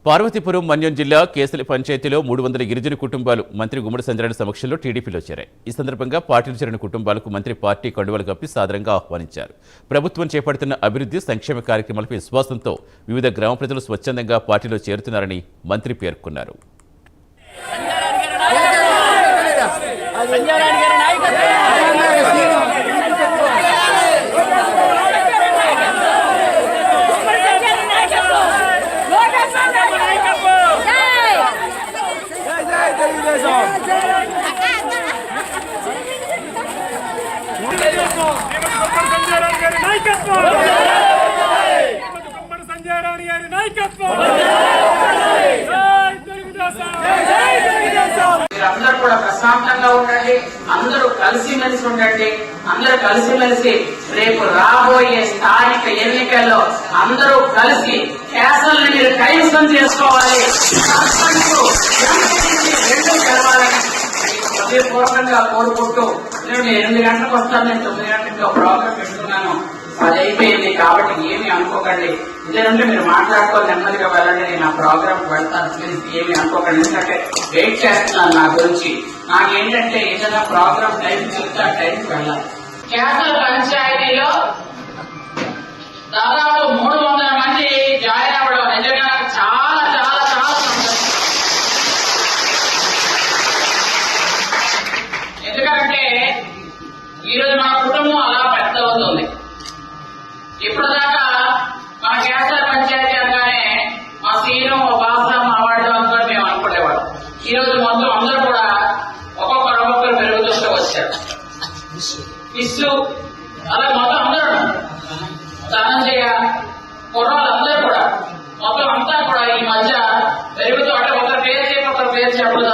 పార్వతీపురం మన్యం జిల్లా కేసలి పంచాయతీలో 300 గిరిజన కుటుంబాలు మంత్రి గుమ్మడి సంజయ్ సమక్షంలో టీడీపీలో చేరాయి. ఈ సందర్భంగా పార్టీలు చేరిన కుటుంబాలకు మంత్రి పార్టీ కండువాలు కప్పి సాదరంగా ఆహ్వానించారు. ప్రభుత్వం చేపడుతున్న అభివృద్ధి సంక్షేమ కార్యక్రమాలపై విశ్వాసంతో వివిధ గ్రామ ప్రజలు స్వచ్ఛందంగా పార్టీలో చేరుతున్నారని మంత్రి పేర్కొన్నారు. అందరూ కూడా ప్రశాంతంగా ఉండండి, అందరూ కలిసిమెలిసి ఉండండి. అందరూ కలిసిమెలిసి రేపు రాబోయే స్థానిక ఎన్నికల్లో అందరూ కలిసి కేసులను మీరు కైవసం చేసుకోవాలి. రెండు గెలవాలని హృదయపూర్వకంగా కోరుకుంటూ నేను 8 గంటలకు వస్తాను. నేను 9 గంటలకు ప్రోగ్రాం పెట్టుకున్నాను, అది అయిపోయింది. కాబట్టి ఏమి అనుకోకండి, ఇదే నుండి మీరు మాట్లాడుకొని నెమ్మదిగా వెళ్ళండి. నేను ఆ ప్రోగ్రామ్ వెళ్తాను, ప్లీజ్ ఏమి అనుకోకండి. ఎందుకంటే వెయిట్ చేస్తున్నాను నా గురించి. నాకేంటంటే ఏదైనా ప్రోగ్రామ్ టైం చెప్తే ఆ టైంకి వెళ్ళాలి. కేసల పంచాయతీలో దాదాపు 300 మంది జాయిన్ అవ్వడం నిజంగా చాలా చాలా చాలా సంతోషం. ఎందుకంటే ఈరోజు మా కుటుంబం అలా పెద్ద అవుతుంది. ఇప్పుడు దాకా మా కేసల పంచాయతీ అనగానే మా సీను, మా బాస, మా వాడు అనుకుని మేము అనుకునేవాడు. ఈ రోజు మొత్తం అందరూ కూడా ఒక్కొక్కరు పెరుగుతూ వచ్చారు. విసు అలా మొత్తం అందరూ ధనంజయ కుర్రాళ్ళు అందరూ కూడా మొత్తం అంతా కూడా ఈ మధ్య పెరుగుతూ, అంటే ఒకరి పేరు చెప్పి ఒకరి పేరు చెప్పడం